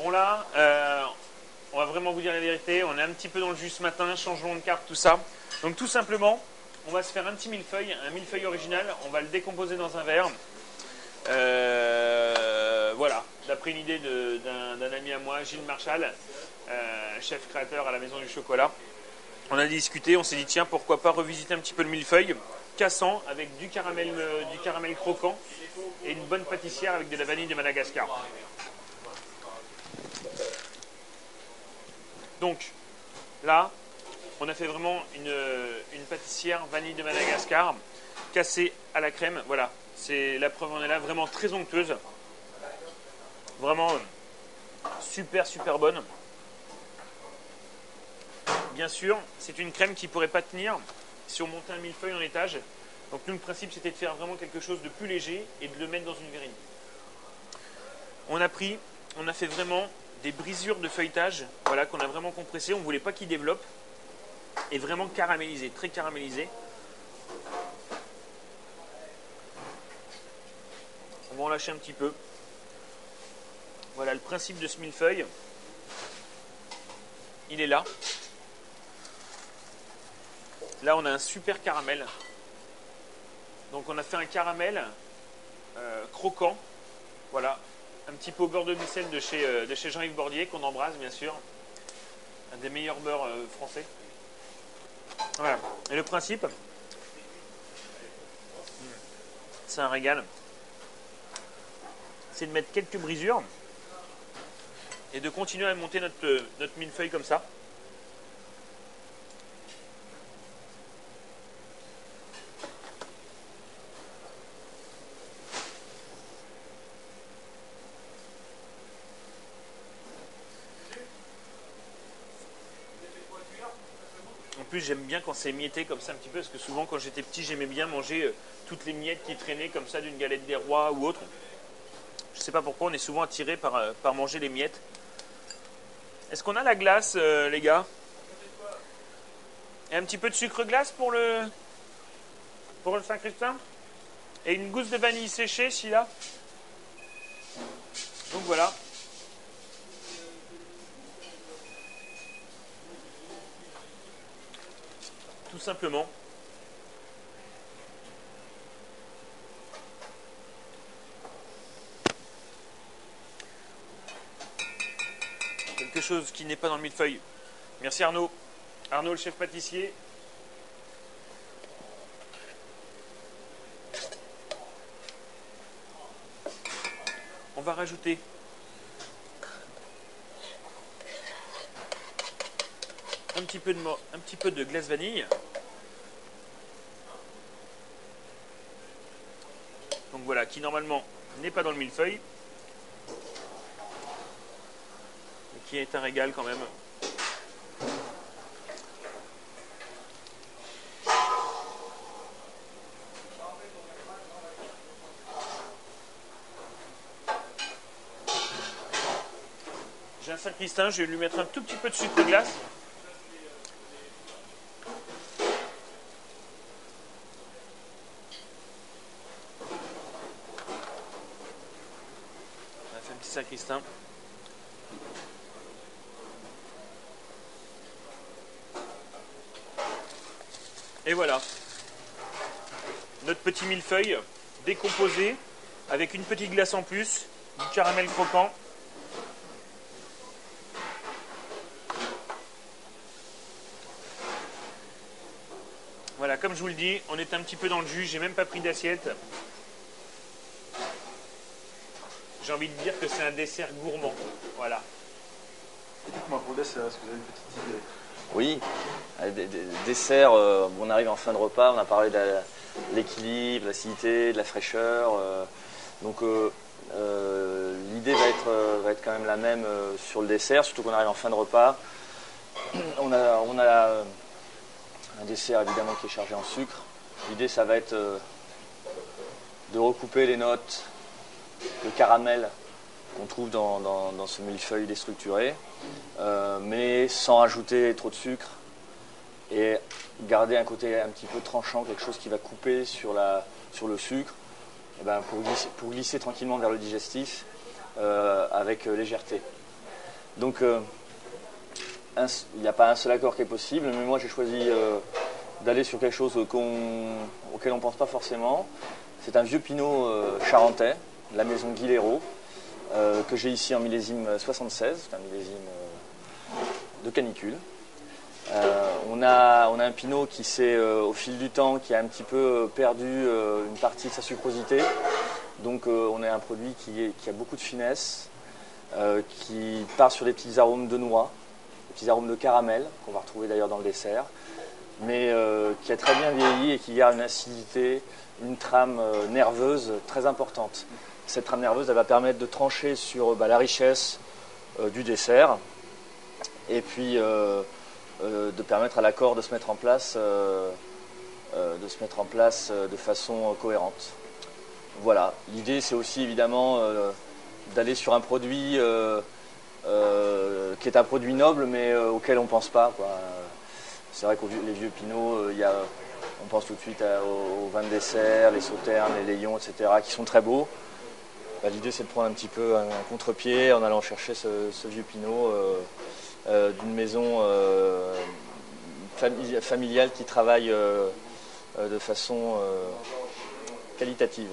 Bon là, on va vraiment vous dire la vérité, on est un petit peu dans le jus ce matin, changement de carte, tout ça. Donc tout simplement, on va se faire un petit millefeuille, un millefeuille original, on va le décomposer dans un verre. Voilà, d'après une idée d'un ami à moi, Gilles Marchal, chef créateur à la Maison du Chocolat. On a discuté, on s'est dit tiens, pourquoi pas revisiter un petit peu le millefeuille, cassant avec du caramel croquant et une bonne pâtissière avec de la vanille de Madagascar. Donc là, on a fait vraiment une pâtissière vanille de Madagascar cassée à la crème. Voilà, c'est la preuve, on est là, vraiment très onctueuse. Vraiment super bonne. Bien sûr, c'est une crème qui ne pourrait pas tenir si on montait un millefeuille en étage. Donc nous, le principe, c'était de faire vraiment quelque chose de plus léger et de le mettre dans une verrine. On a fait vraiment des brisures de feuilletage, voilà, qu'on a vraiment compressé. On ne voulait pas qu'ils développent. Et vraiment caramélisé, très caramélisé. On va en lâcher un petit peu. Voilà, le principe de ce millefeuille, il est là. Là, on a un super caramel. Donc, on a fait un caramel croquant. Voilà, un petit peu au beurre de Micelle de chez Jean-Yves Bordier, qu'on embrasse, bien sûr. Un des meilleurs beurres français. Voilà. Et le principe, c'est un régal. C'est de mettre quelques brisures et de continuer à monter notre millefeuille comme ça. En plus, j'aime bien quand c'est émietté comme ça un petit peu, parce que souvent quand j'étais petit, j'aimais bien manger toutes les miettes qui traînaient comme ça d'une galette des rois ou autre. Je ne sais pas pourquoi, on est souvent attiré par manger les miettes. Est-ce qu'on a la glace, les gars? Et un petit peu de sucre glace pour le Saint-Christin? Et une gousse de vanille séchée, si là. Donc voilà. Tout simplement. Quelque chose qui n'est pas dans le millefeuille. Merci Arnaud. Arnaud, le chef pâtissier. On va rajouter un petit peu de glace vanille. Donc voilà, qui normalement n'est pas dans le millefeuille. Mais qui est un régal quand même. J'ai un Saint-Christin, je vais lui mettre un tout petit peu de sucre glace. On a fait un petit Saint-Christin. Et voilà, notre petit millefeuille décomposé avec une petite glace en plus, du caramel croquant. Voilà, comme je vous le dis, on est un petit peu dans le jus, j'ai même pas pris d'assiette. J'ai envie de dire que c'est un dessert gourmand. Voilà. Dites-moi pour le dessert, est-ce que vous avez une petite idée? Oui, dessert, on arrive en fin de repas, on a parlé de l'équilibre, de l'acidité, de la fraîcheur. Donc l'idée va être quand même la même sur le dessert, surtout qu'on arrive en fin de repas. On a un dessert évidemment qui est chargé en sucre. L'idée, ça va être de recouper les notes de caramel qu'on trouve dans ce millefeuille déstructuré, mais sans rajouter trop de sucre et garder un côté un petit peu tranchant, quelque chose qui va couper sur le sucre, et ben pour glisser tranquillement vers le digestif avec légèreté. Donc il n'y a pas un seul accord qui est possible, mais moi j'ai choisi d'aller sur quelque chose auquel on ne pense pas forcément. C'est un vieux pinot charentais, de la maison Guilherot, que j'ai ici en millésime 76, c'est un millésime de canicule. On a un pinot qui s'est, au fil du temps, qui a un petit peu perdu une partie de sa sucrosité. Donc on a un produit qui a beaucoup de finesse, qui part sur des petits arômes de noix, des petits arômes de caramel, qu'on va retrouver d'ailleurs dans le dessert, mais qui a très bien vieilli et qui garde une acidité, une trame nerveuse très importante. Cette trame nerveuse, elle va permettre de trancher sur la richesse du dessert, et puis de permettre à l'accord de se mettre en place, de façon cohérente. Voilà. L'idée, c'est aussi évidemment d'aller sur un produit qui est un produit noble, mais auquel on ne pense pas, quoi. C'est vrai que les vieux pinots, on pense tout de suite aux vins de dessert, les sauternes, les layons, etc., qui sont très beaux. L'idée, c'est de prendre un petit peu un contre-pied en allant chercher ce vieux pinot d'une maison familiale qui travaille de façon qualitative.